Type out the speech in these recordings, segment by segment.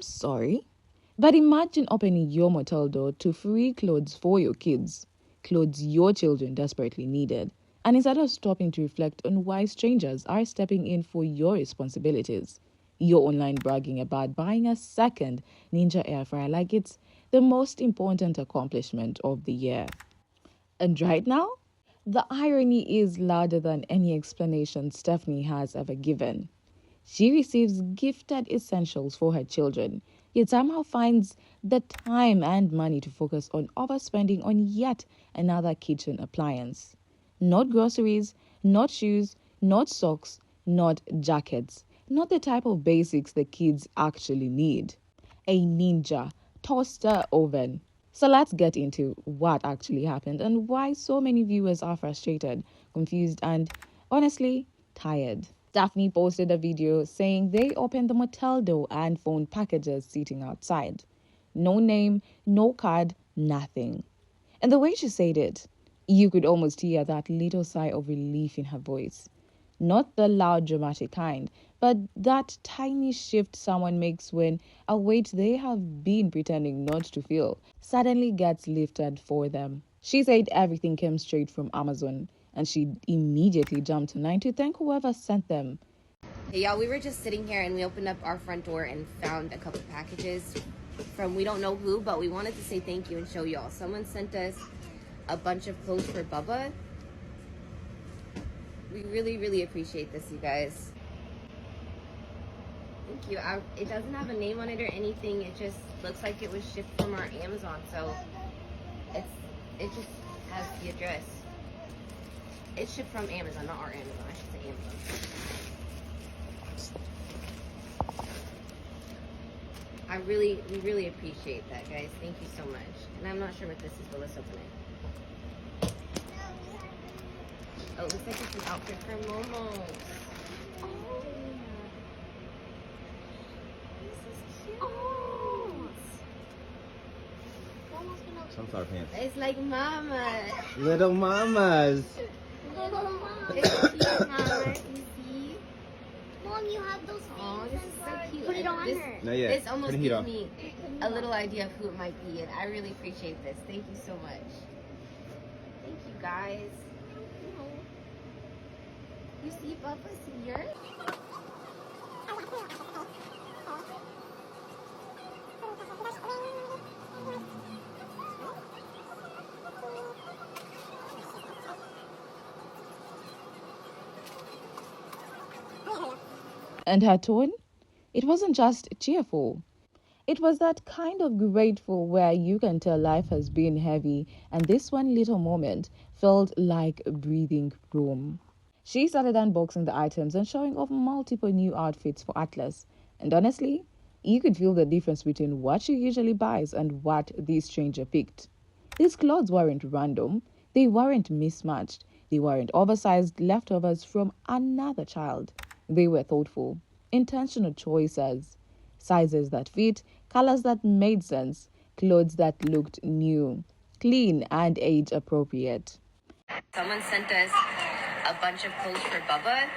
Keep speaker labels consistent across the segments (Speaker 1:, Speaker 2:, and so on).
Speaker 1: I'm sorry, but imagine opening your motel door to free clothes for your kids, clothes your children desperately needed. And instead of stopping to reflect on why strangers are stepping in for your responsibilities, you're online bragging about buying a second Ninja air fryer like it's the most important accomplishment of the year. And right now, the irony is louder than any explanation Stephanie has ever given. She receives gifted essentials for her children, yet somehow finds the time and money to focus on overspending on yet another kitchen appliance. Not groceries, not shoes, not socks, not jackets, not the type of basics the kids actually need. A Ninja toaster oven. So let's get into what actually happened and why so many viewers are frustrated, confused, and honestly, tired. Daphne posted a video saying they opened the motel door and found packages sitting outside. No name, no card, nothing. And the way she said it, you could almost hear that little sigh of relief in her voice. Not the loud, dramatic kind, but that tiny shift someone makes when a weight they have been pretending not to feel suddenly gets lifted for them. She said everything came straight from Amazon, and she immediately jumped online to thank whoever sent them.
Speaker 2: Hey y'all, we were just sitting here and we opened up our front door and found a couple packages from we don't know who, but we wanted to say thank you and show y'all. Someone sent us a bunch of clothes for Bubba. We really appreciate this, you guys. Thank you. It doesn't have a name on it or anything. It just looks like it was shipped from our Amazon, so it just has the address. It's shipped from Amazon, not our Amazon. I should say Amazon. We really appreciate that, guys. Thank you so much. And I'm not sure what this is, but let's open it. Oh, it looks like it's an outfit for Momo. Oh, this is cute. Oh.
Speaker 3: Sunflower pants.
Speaker 2: It's like mama.
Speaker 3: Little mamas.
Speaker 2: Little mama. It's cute, mama. You see?
Speaker 4: Mom, you have those things.
Speaker 2: Oh, this is so cute.
Speaker 4: Put it on her.
Speaker 3: Not yet.
Speaker 2: This almost
Speaker 3: Turn the heat
Speaker 2: gives
Speaker 3: off.
Speaker 2: me a little idea of who it might be, and I really appreciate this. Thank you so much. Thank you, guys. You see Bubba? See yours?
Speaker 1: And her tone? It wasn't just cheerful. It was that kind of grateful where you can tell life has been heavy, and this one little moment felt like breathing room. She started unboxing the items and showing off multiple new outfits for Atlas. And honestly, you could feel the difference between what she usually buys and what this stranger picked. These clothes weren't random, they weren't mismatched, they weren't oversized leftovers from another child. They were thoughtful, intentional choices, sizes that fit, colors that made sense, clothes that looked new, clean, and age appropriate.
Speaker 2: Someone sent us a bunch of clothes for Bubba.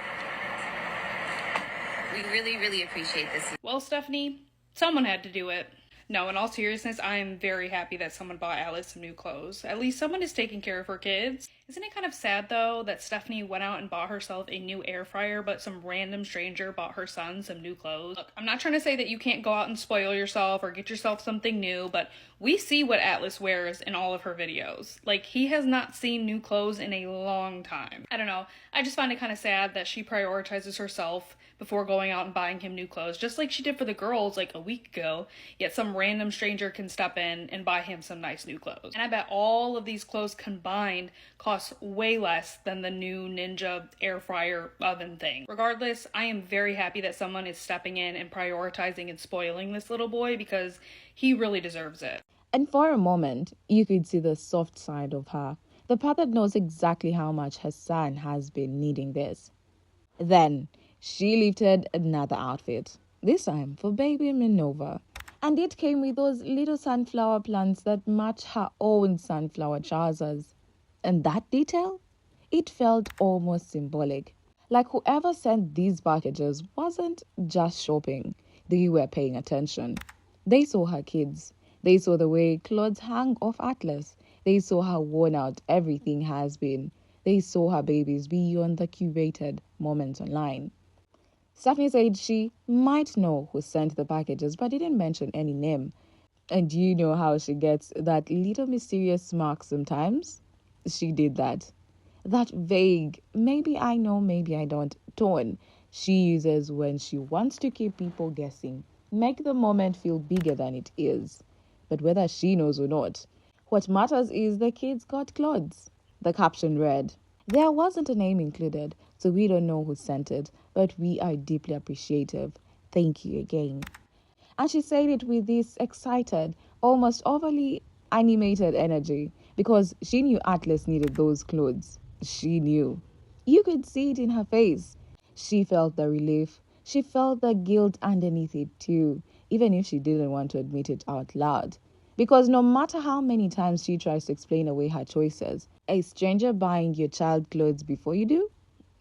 Speaker 2: We really appreciate this.
Speaker 5: Well, Stephanie, someone had to do it. No, in all seriousness, I am very happy that someone bought Alice some new clothes. At least someone is taking care of her kids. Isn't it kind of sad, though, that Stephanie went out and bought herself a new air fryer, but some random stranger bought her son some new clothes? Look, I'm not trying to say that you can't go out and spoil yourself or get yourself something new, but we see what Atlas wears in all of her videos. Like, he has not seen new clothes in a long time. I don't know. I just find it kind of sad that she prioritizes herself before going out and buying him new clothes, just like she did for the girls like a week ago, yet some random stranger can step in and buy him some nice new clothes. And I bet all of these clothes combined cost way less than the new Ninja air fryer oven thing. Regardless, I am very happy that someone is stepping in and prioritizing and spoiling this little boy because he really deserves it.
Speaker 1: And for a moment, you could see the soft side of her, the part that knows exactly how much her son has been needing this. Then, she lifted another outfit, this time for baby Minerva. And it came with those little sunflower plants that match her own sunflower trousers. And that detail? It felt almost symbolic. Like whoever sent these packages wasn't just shopping. They were paying attention. They saw her kids. They saw the way clothes hang off Atlas. They saw how worn out everything has been. They saw her babies beyond the curated moments online. Stephanie said she might know who sent the packages, but didn't mention any name. And you know how she gets that little mysterious smirk sometimes? She did that. That vague, maybe I know, maybe I don't tone she uses when she wants to keep people guessing, make the moment feel bigger than it is. But whether she knows or not, what matters is the kids got clothes. The caption read, "There wasn't a name included, so we don't know who sent it, but we are deeply appreciative. Thank you again." And she said it with this excited, almost overly animated energy because she knew Atlas needed those clothes. She knew. You could see it in her face. She felt the relief. She felt the guilt underneath it too, even if she didn't want to admit it out loud. Because no matter how many times she tries to explain away her choices, a stranger buying your child clothes before you do,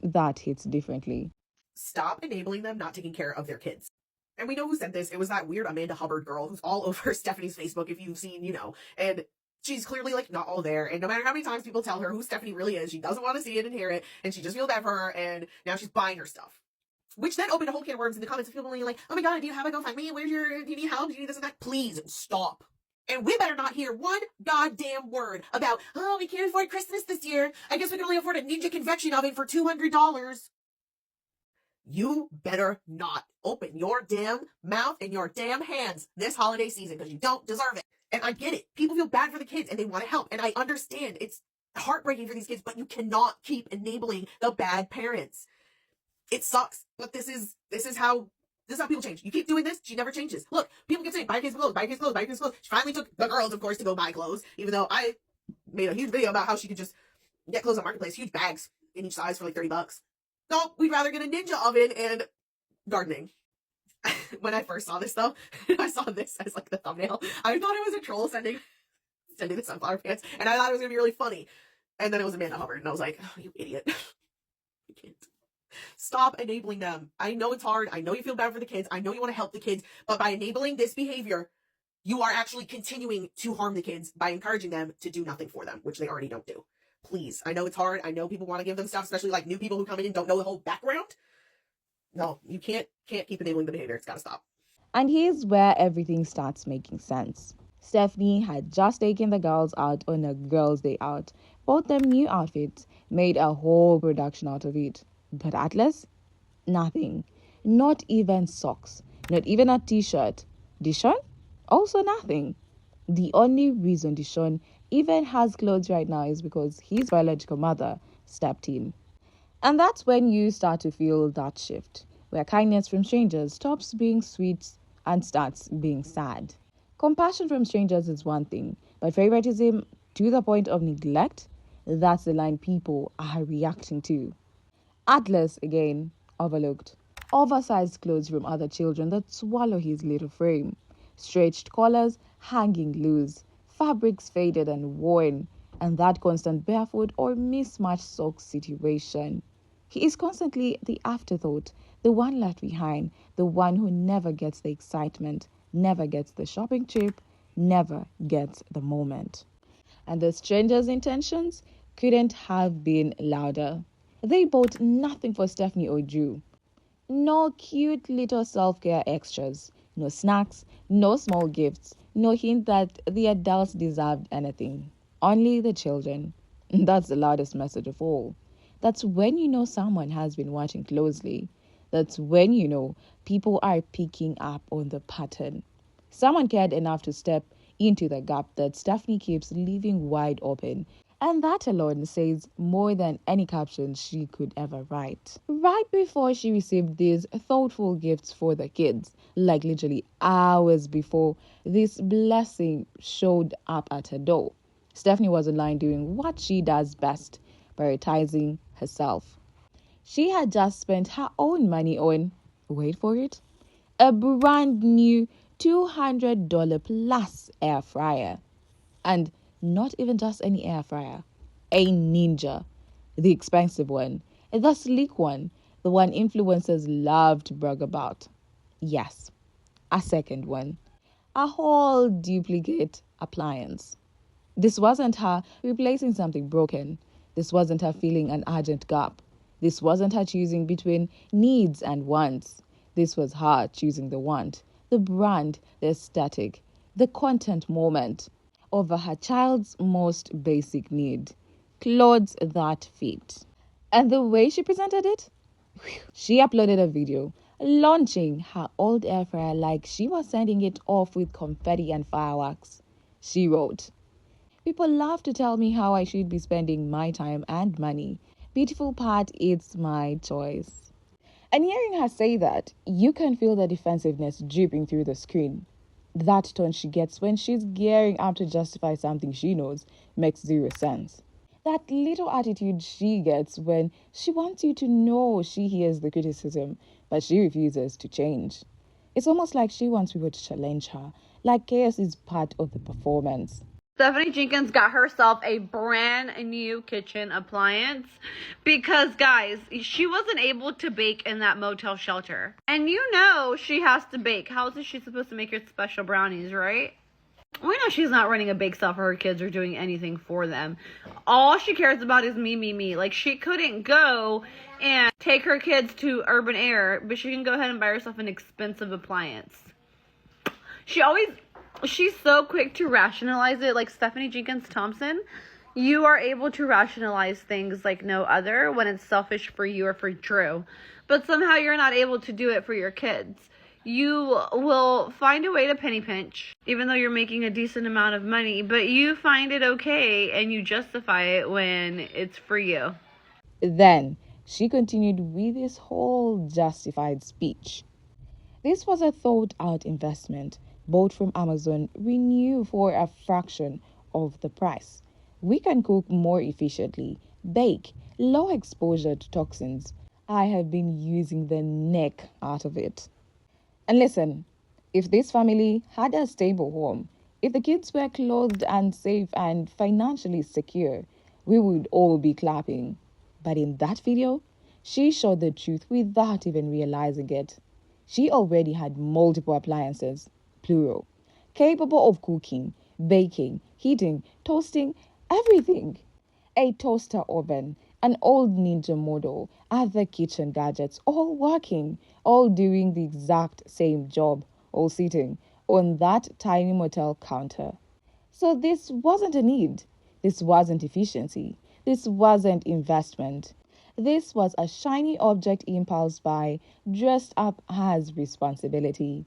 Speaker 1: that hits differently.
Speaker 6: Stop enabling them not taking care of their kids. And we know who sent this. It was that weird Amanda Hubbard girl who's all over Stephanie's Facebook, if you've seen, and she's clearly like not all there. And no matter how many times people tell her who Stephanie really is, she doesn't want to see it and hear it. And she just feels bad for her. And now she's buying her stuff. Which then opened a whole can of worms in the comments of people being like, "Oh my God, do you have a GoFundMe? Do you need help? Do you need this and that?" Please stop. And we better not hear one goddamn word about, "Oh, we can't afford Christmas this year. I guess we can only afford a Ninja convection oven for $200. You better not open your damn mouth and your damn hands this holiday season because you don't deserve it. And I get it. People feel bad for the kids and they want to help. And I understand it's heartbreaking for these kids, but you cannot keep enabling the bad parents. It sucks, but this is how people change. You keep doing this, she never changes. Look, people keep saying, buy your kids clothes, buy your kids clothes, buy your kids clothes. She finally took the girls, of course, to go buy clothes, even though I made a huge video about how she could just get clothes on Marketplace, huge bags in each size for like $30. No, we'd rather get a Ninja oven and gardening. When I first saw this though, I saw this as like the thumbnail. I thought it was a troll sending the sunflower pants, and I thought it was gonna be really funny. And then it was Amanda Hubbard, and I was like, "Oh, you idiot." You can't. Stop enabling them. I know it's hard. I know you feel bad for the kids. I know you want to help the kids, but by enabling this behavior, you are actually continuing to harm the kids by encouraging them to do nothing for them, which they already don't do. Please. I know it's hard. I know people want to give them stuff, especially like new people who come in and don't know the whole background. No, you can't keep enabling the behavior. It's got to stop.
Speaker 1: And here's where everything starts making sense. Stephanie had just taken the girls out on a girls' day out, bought them new outfits, made a whole production out of it. But Atlas? Nothing. Not even socks. Not even a t-shirt. Dishon? Also nothing. The only reason Dishon even has clothes right now is because his biological mother stepped in. And that's when you start to feel that shift, where kindness from strangers stops being sweet and starts being sad. Compassion from strangers is one thing, but favoritism to the point of neglect, that's the line people are reacting to. Atlas, again, overlooked. Oversized clothes from other children that swallow his little frame. Stretched collars hanging loose. Fabrics faded and worn. And that constant barefoot or mismatched socks situation. He is constantly the afterthought, the one left behind, the one who never gets the excitement, never gets the shopping trip, never gets the moment. And the stranger's intentions couldn't have been louder. They bought nothing for Stephanie or Drew. No cute little self-care extras, no snacks, no small gifts, no hint that the adults deserved anything. Only the children. That's the loudest message of all. That's when you know someone has been watching closely. That's when you know people are picking up on the pattern. Someone cared enough to step into the gap that Stephanie keeps leaving wide open. And that alone says more than any caption she could ever write. Right before she received these thoughtful gifts for the kids, like literally hours before this blessing showed up at her door, Stephanie was online doing what she does best, prioritizing herself. She had just spent her own money on, wait for it, a brand new $200 plus air fryer. And not even just any air fryer, a Ninja, the expensive one, the sleek one, the one influencers love to brag about. Yes, A second one. A whole duplicate appliance. This wasn't her replacing something broken. This wasn't her filling an urgent gap. This wasn't her choosing between needs and wants. This was her choosing the want, the brand, the aesthetic, the content moment over her child's most basic need, clothes that fit. And the way she presented it, she uploaded a video launching her old air fryer like she was sending it off with confetti and fireworks. She wrote, "People love to tell me how I should be spending my time and money. Beautiful part, it's my choice." And hearing her say that, you can feel the defensiveness dripping through the screen. That tone she gets when she's gearing up to justify something she knows makes zero sense. That little attitude she gets when she wants you to know she hears the criticism, but she refuses to change. It's almost like she wants people to challenge her, like chaos is part of the performance.
Speaker 7: Stephanie Jenkins got herself a brand new kitchen appliance because, guys, she wasn't able to bake in that motel shelter. And you know she has to bake. How is she supposed to make her special brownies, right? We know she's not running a bake sale for her kids or doing anything for them. All she cares about is me. Like, she couldn't go and take her kids to Urban Air, but she can go ahead and buy herself an expensive appliance. She's so quick to rationalize it, like Stephanie Jenkins Thompson. You are able to rationalize things like no other when it's selfish for you or for Drew. But somehow you're not able to do it for your kids. You will find a way to penny pinch, even though you're making a decent amount of money, but you find it okay and you justify it when it's for you.
Speaker 1: Then she continued with this whole justified speech. This was a thought-out investment bought from Amazon, renew for a fraction of the price. We can cook more efficiently, bake, low exposure to toxins. I have been using the neck out of it. And listen, if this family had a stable home, if the kids were clothed and safe and financially secure, we would all be clapping. But in that video, she showed the truth without even realizing it. She already had multiple appliances, plural, capable of cooking, baking, heating, toasting, everything. A toaster oven, an old Ninja model, other kitchen gadgets, all working, all doing the exact same job, all sitting on that tiny motel counter. So this wasn't a need. This wasn't efficiency. This wasn't investment. This was a shiny object impulse buy dressed up as responsibility.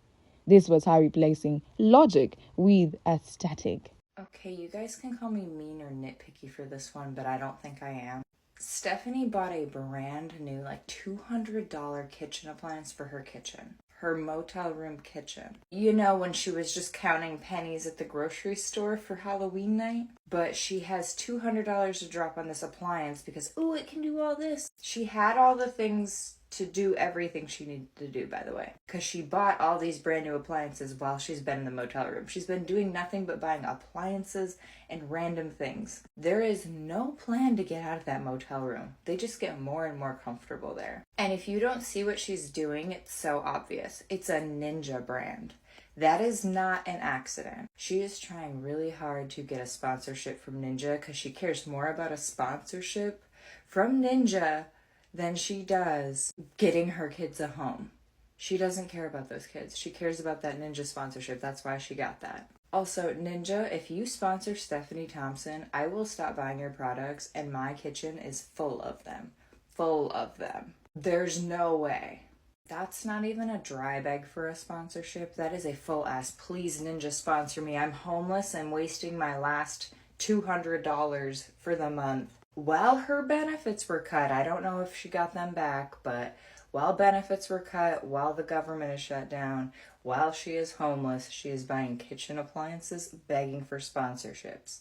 Speaker 1: This was her replacing logic with aesthetic.
Speaker 8: Okay, you guys can call me mean or nitpicky for this one, but I don't think I am. Stephanie bought a brand new, like $200 kitchen appliance for her kitchen. Her motel room kitchen. You know, when she was just counting pennies at the grocery store for Halloween night? But she has $200 to drop on this appliance because, ooh, it can do all this. She had all the things to do everything she needed to do, by the way. Because she bought all these brand new appliances while she's been in the motel room. She's been doing nothing but buying appliances and random things. There is no plan to get out of that motel room. They just get more and more comfortable there. And if you don't see what she's doing, it's so obvious. It's a Ninja brand. That is not an accident. She is trying really hard to get a sponsorship from Ninja because she cares more about a sponsorship from Ninja than she does getting her kids a home. She doesn't care about those kids. She cares about that Ninja sponsorship. That's why she got that. Also, Ninja, if you sponsor Stephanie Thompson, I will stop buying your products and my kitchen is full of them. Full of them. There's no way. That's not even a dry bag for a sponsorship. That is a full ass, please Ninja sponsor me. I'm homeless and wasting my last $200 for the month. While her benefits were cut, I don't know if she got them back, but while benefits were cut, while the government is shut down, while she is homeless, she is buying kitchen appliances, begging for sponsorships.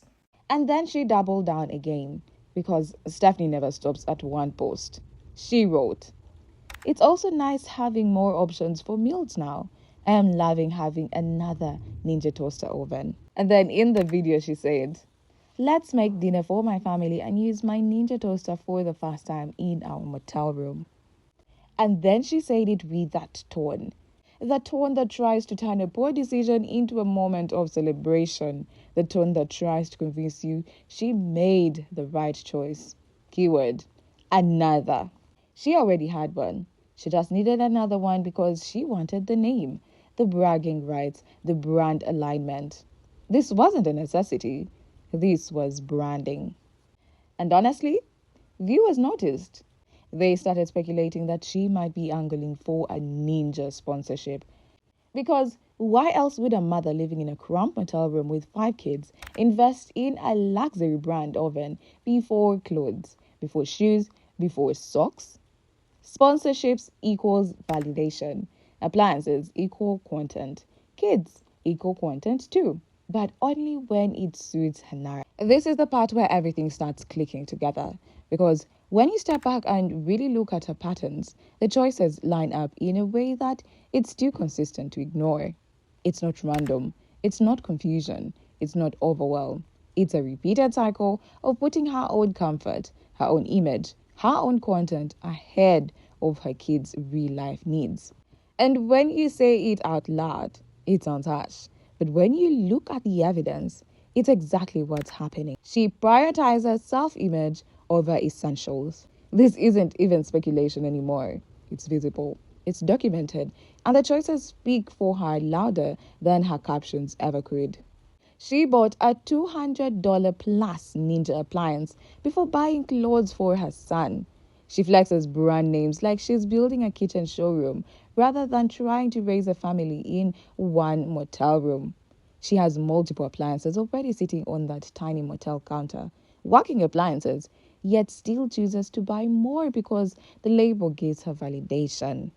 Speaker 1: And then she doubled down again, because Stephanie never stops at one post. She wrote, "It's also nice having more options for meals now. I am loving having another Ninja toaster oven." And then in the video she said, "Let's make dinner for my family and use my Ninja toaster for the first time in our motel room." And then she said it with that tone. The tone that tries to turn a poor decision into a moment of celebration. The tone that tries to convince you she made the right choice. Keyword, another. She already had one. She just needed another one because she wanted the name, the bragging rights, the brand alignment. This wasn't a necessity. This was branding. And honestly, viewers noticed. They started speculating that she might be angling for a ninja sponsorship. Because why else would a mother living in a cramped motel room with 5 kids invest in a luxury brand oven before clothes, before shoes, before socks? Sponsorships equals validation. Appliances equal content. Kids equal content too, but only when it suits her narrative. This is the part where everything starts clicking together, because when you step back and really look at her patterns, the choices line up in a way that it's too consistent to ignore. It's not random, it's not confusion, it's not overwhelm. It's a repeated cycle of putting her own comfort, her own image, her own content ahead of her kids' real life needs. And when you say it out loud, it sounds harsh. But when you look at the evidence, it's exactly what's happening. She prioritizes self-image over essentials. This isn't even speculation anymore. It's visible. It's documented. And the choices speak for her louder than her captions ever could. She bought a $200 plus Ninja appliance before buying clothes for her son. She flexes brand names like she's building a kitchen showroom rather than trying to raise a family in one motel room. She has multiple appliances already sitting on that tiny motel counter, working appliances, yet still chooses to buy more because the label gives her validation.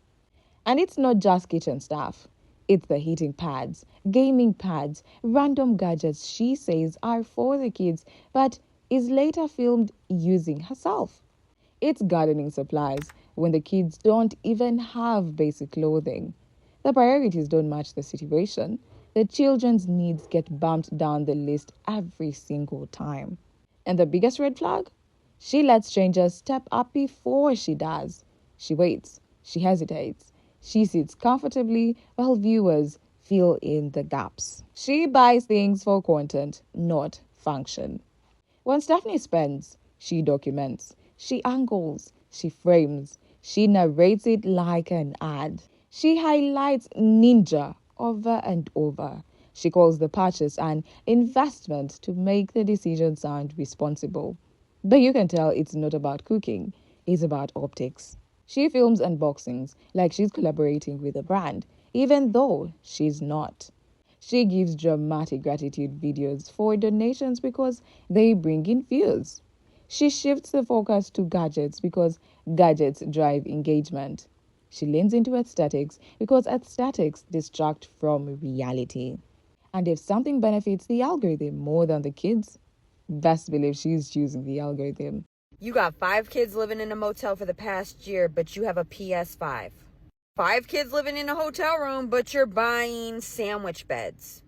Speaker 1: And it's not just kitchen stuff. It's the heating pads, gaming pads, random gadgets she says are for the kids, but is later filmed using herself. It's gardening supplies when the kids don't even have basic clothing. The priorities don't match the situation. The children's needs get bumped down the list every single time. And the biggest red flag? She lets strangers step up before she does. She waits. She hesitates. She sits comfortably while viewers fill in the gaps. She buys things for content, not function. When Stephanie spends, she documents. She angles. She frames. She narrates it like an ad. She highlights ninja over and over. She calls the purchase an investment to make the decision sound responsible. But you can tell it's not about cooking, it's about optics. She films unboxings like she's collaborating with a brand, even though she's not. She gives dramatic gratitude videos for donations because they bring in views. She shifts the focus to gadgets because gadgets drive engagement. She leans into aesthetics because aesthetics distract from reality. And if something benefits the algorithm more than the kids, best believe she's choosing the algorithm.
Speaker 2: You got 5 kids living in a motel for the past year, but you have a PS5. 5 kids living in a hotel room, but you're buying sandwich beds.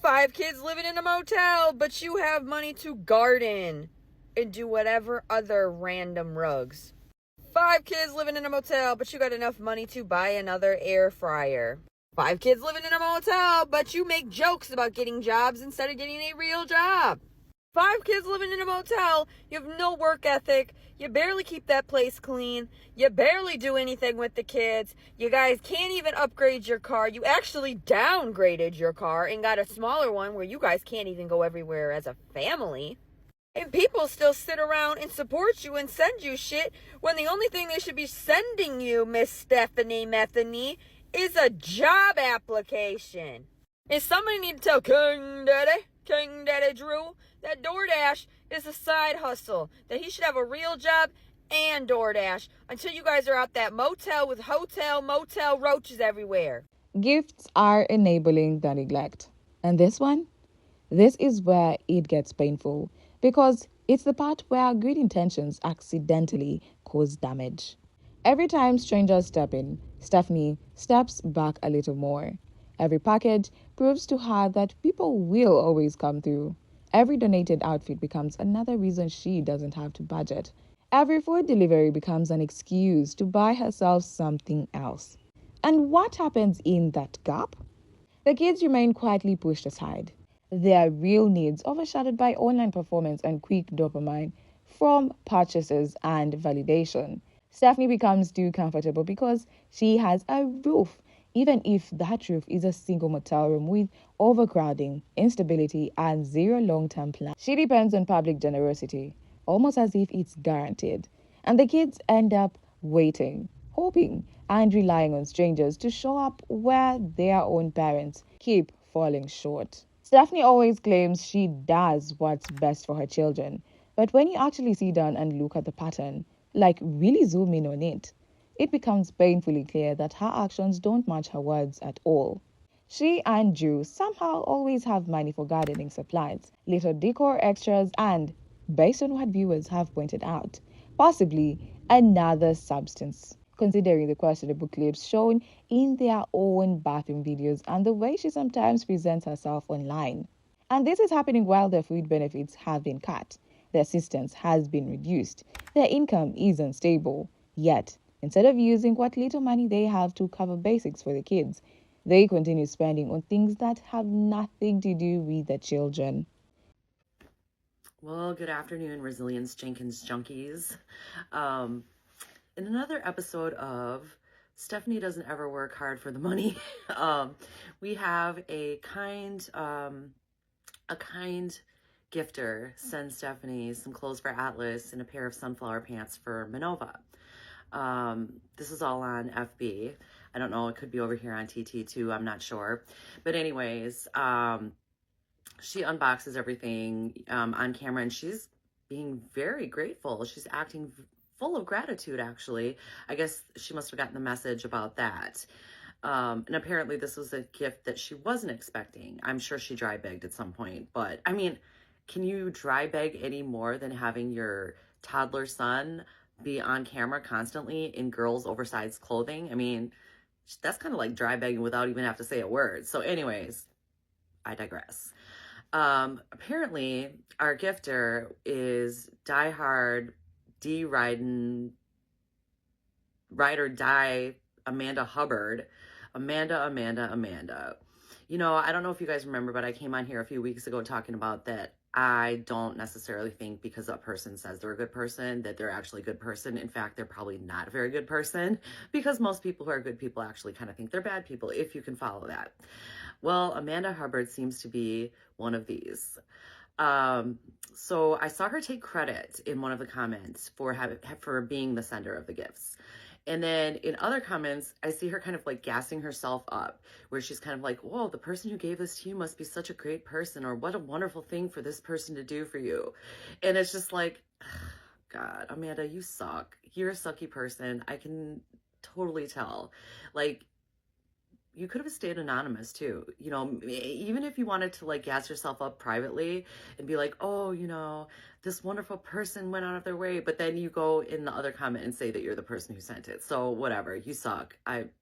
Speaker 2: 5 kids living in a motel, but you have money to garden and do whatever other random rugs. 5 kids living in a motel, but you got enough money to buy another air fryer. 5 kids living in a motel, but you make jokes about getting jobs instead of getting a real job. 5 kids living in a motel, you have no work ethic, you barely keep that place clean, you barely do anything with the kids, you guys can't even upgrade your car, you actually downgraded your car and got a smaller one where you guys can't even go everywhere as a family. And people still sit around and support you and send you shit when the only thing they should be sending you, Miss Stephanie Metheny, is a job application. And somebody need to tell King Daddy Drew, that DoorDash is a side hustle, that he should have a real job and DoorDash until you guys are out that motel with motel roaches everywhere.
Speaker 1: Gifts are enabling the neglect. And this one? This is where it gets painful because it's the part where good intentions accidentally cause damage. Every time strangers step in, Stephanie steps back a little more. Every package proves to her that people will always come through. Every donated outfit becomes another reason she doesn't have to budget. Every food delivery becomes an excuse to buy herself something else. And what happens in that gap? The kids remain quietly pushed aside, their real needs overshadowed by online performance and quick dopamine from purchases and validation. Stephanie becomes too comfortable because she has a roof, even if that roof is a single motel room with overcrowding, instability, and zero long-term plan. She depends on public generosity, almost as if it's guaranteed. And the kids end up waiting, hoping, and relying on strangers to show up where their own parents keep falling short. Stephanie always claims she does what's best for her children, but when you actually sit down and look at the pattern, like really zoom in on it, it becomes painfully clear that her actions don't match her words at all. She and Drew somehow always have money for gardening supplies, little decor extras, and, based on what viewers have pointed out, possibly another substance, considering the questionable clips shown in their own bathroom videos and the way she sometimes presents herself online. And this is happening while their food benefits have been cut, their assistance has been reduced, their income is unstable. Yet, instead of using what little money they have to cover basics for the kids, they continue spending on things that have nothing to do with the children.
Speaker 9: Well, good afternoon, Resilience Jenkins junkies. In another episode of Stephanie Doesn't Ever Work Hard for the Money, we have a kind gifter send Stephanie some clothes for Atlas and a pair of sunflower pants for Minova. This is all on FB. I don't know, it could be over here on TT too, I'm not sure. But anyways, she unboxes everything on camera, and she's being very grateful. She's acting full of gratitude, actually. I guess she must have gotten the message about that. And apparently this was a gift that she wasn't expecting. I'm sure she dry begged at some point, but I mean, can you dry beg any more than having your toddler son be on camera constantly in girls' oversized clothing? I mean, that's kind of like dry begging without even have to say a word. So anyways, I digress. Apparently our gifter is diehard ride or die Amanda Hubbard. Amanda. You know, I don't know if you guys remember, but I came on here a few weeks ago talking about that I don't necessarily think because a person says they're a good person that they're actually a good person. In fact, they're probably not a very good person, because most people who are good people actually kind of think they're bad people, if you can follow that. Well, Amanda Hubbard seems to be one of these. So I saw her take credit in one of the comments for being the sender of the gifts. And then in other comments, I see her kind of like gassing herself up, where she's kind of like, whoa, the person who gave this to you must be such a great person, or what a wonderful thing for this person to do for you. And it's just like, God, Amanda, you suck. You're a sucky person. I can totally tell. Like, you could have stayed anonymous too. You know, even if you wanted to like gas yourself up privately and be like, oh, you know, this wonderful person went out of their way, but then you go in the other comment and say that you're the person who sent it. So whatever, you suck.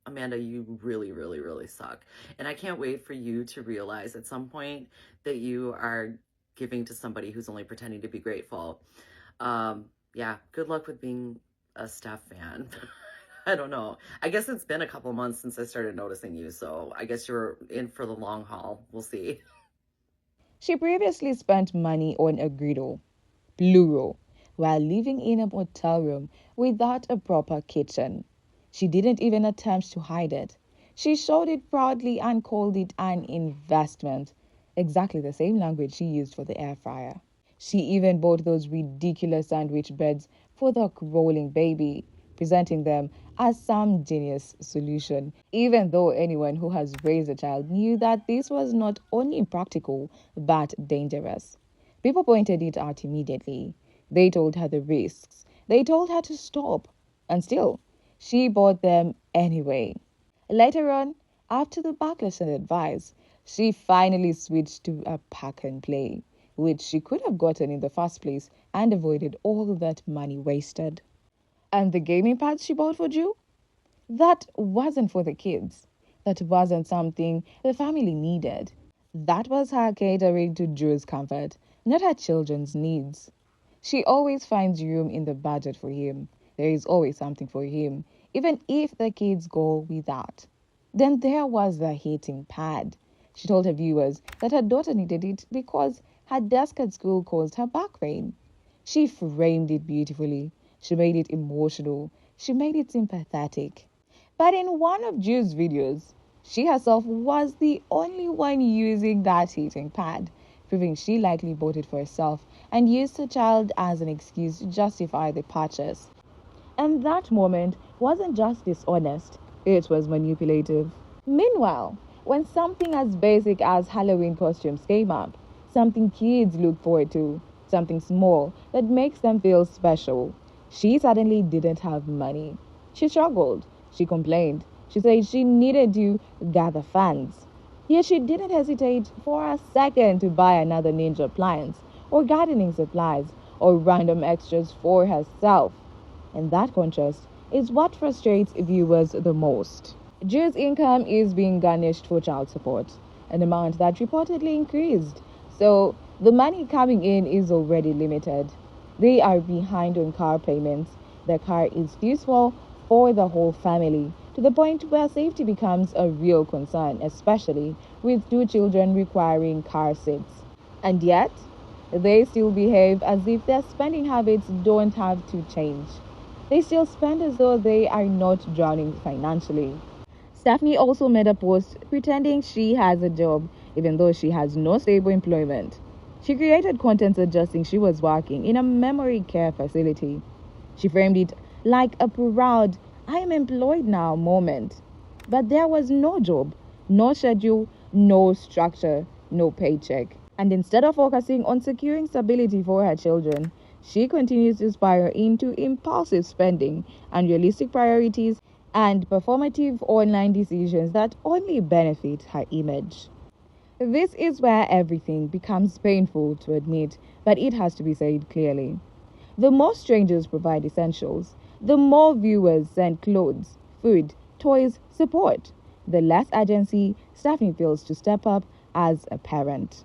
Speaker 9: Amanda, you really, really, really suck. And I can't wait for you to realize at some point that you are giving to somebody who's only pretending to be grateful. Yeah, good luck with being a Steph fan. I don't know. I guess it's been a couple months since I started noticing you, so I guess you're in for the long haul. We'll see.
Speaker 1: She previously spent money on a griddle, plural, while living in a motel room without a proper kitchen. She didn't even attempt to hide it. She showed it proudly and called it an investment, exactly the same language she used for the air fryer. She even bought those ridiculous sandwich beds for the rolling baby, presenting them as some genius solution, even though anyone who has raised a child knew that this was not only impractical but dangerous. People pointed it out immediately. They told her the risks. They told her to stop. And still, she bought them anyway. Later on, after the backlash and advice, she finally switched to a pack and play, which she could have gotten in the first place and avoided all that money wasted. And the gaming pads she bought for Drew? That wasn't for the kids. That wasn't something the family needed. That was her catering to Drew's comfort, not her children's needs. She always finds room in the budget for him. There is always something for him, even if the kids go without. Then there was the heating pad. She told her viewers that her daughter needed it because her desk at school caused her back pain. She framed it beautifully. She made it emotional. She made it sympathetic. But in one of Ju's videos, she herself was the only one using that heating pad, proving she likely bought it for herself and used her child as an excuse to justify the purchase. And that moment wasn't just dishonest, it was manipulative. Meanwhile, when something as basic as Halloween costumes came up, something kids look forward to, something small that makes them feel special, she suddenly didn't have money. She struggled. She complained. She said she needed to gather funds. Yet she didn't hesitate for a second to buy another ninja appliance, or gardening supplies, or random extras for herself. And that contrast is what frustrates viewers the most. Jill's income is being garnished for child support, an amount that reportedly increased. So the money coming in is already limited. They are behind on car payments. The car is useful for the whole family, to the point where safety becomes a real concern, especially with two children requiring car seats. And yet, they still behave as if their spending habits don't have to change. They still spend as though they are not drowning financially. Stephanie also made a post pretending she has a job, even though she has no stable employment. She created content suggesting she was working in a memory care facility. She framed it like a proud, I am employed now moment. But there was no job, no schedule, no structure, no paycheck. And instead of focusing on securing stability for her children, she continues to spiral into impulsive spending, unrealistic priorities, and performative online decisions that only benefit her image. This is where everything becomes painful to admit, but it has to be said clearly. The more strangers provide essentials, the more viewers send clothes, food, toys, support, the less agency Stephanie feels to step up as a parent.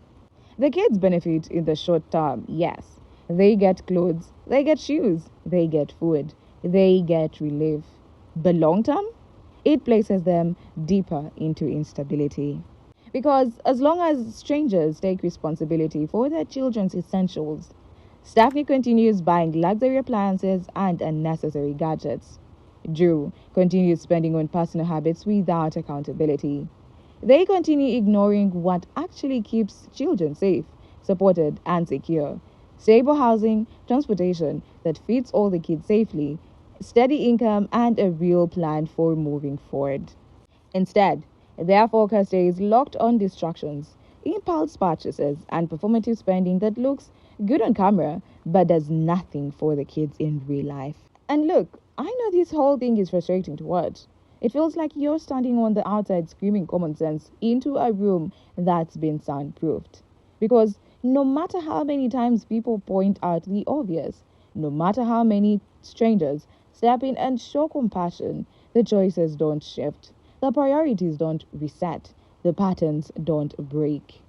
Speaker 1: The kids benefit in the short term, yes. They get clothes, they get shoes, they get food, they get relief. But long term, it places them deeper into instability. Because as long as strangers take responsibility for their children's essentials, Stephanie continues buying luxury appliances and unnecessary gadgets. Drew continues spending on personal habits without accountability. They continue ignoring what actually keeps children safe, supported, and secure. Stable housing, transportation that feeds all the kids safely, steady income, and a real plan for moving forward. Instead, their focus is locked on distractions, impulse purchases, and performative spending that looks good on camera but does nothing for the kids in real life. And look, I know this whole thing is frustrating to watch. It feels like you're standing on the outside screaming common sense into a room that's been soundproofed. Because no matter how many times people point out the obvious, no matter how many strangers step in and show compassion, the choices don't shift, the priorities don't reset, the patterns don't break.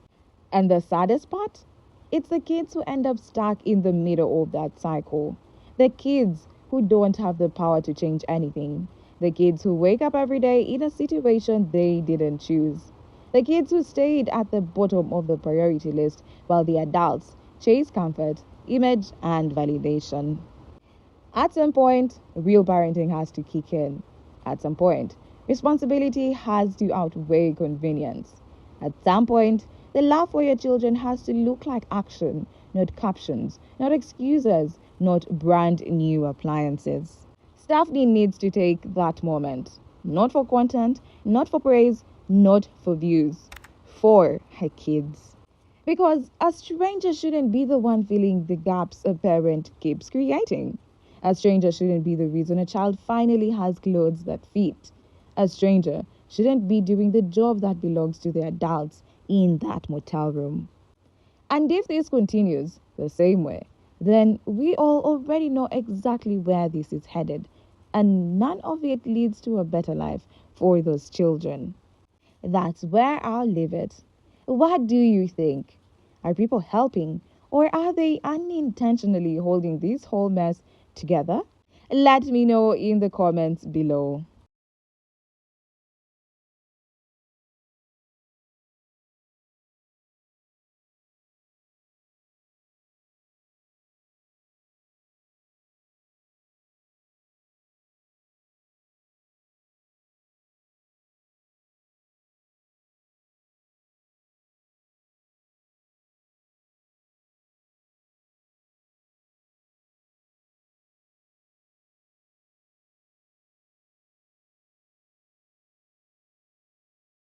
Speaker 1: And the saddest part? It's the kids who end up stuck in the middle of that cycle. The kids who don't have the power to change anything. The kids who wake up every day in a situation they didn't choose. The kids who stayed at the bottom of the priority list while the adults chase comfort, image, and validation. At some point, real parenting has to kick in. At some point, responsibility has to outweigh convenience. At some point, the love for your children has to look like action, not captions, not excuses, not brand new appliances. Stephanie needs to take that moment, not for content, not for praise, not for views, for her kids. Because a stranger shouldn't be the one filling the gaps a parent keeps creating. A stranger shouldn't be the reason a child finally has clothes that fit. A stranger shouldn't be doing the job that belongs to the adults in that motel room. And if this continues the same way, then we all already know exactly where this is headed, and none of it leads to a better life for those children. That's where I'll leave it. What do you think? Are people helping, or are they unintentionally holding this whole mess together? Let me know in the comments below.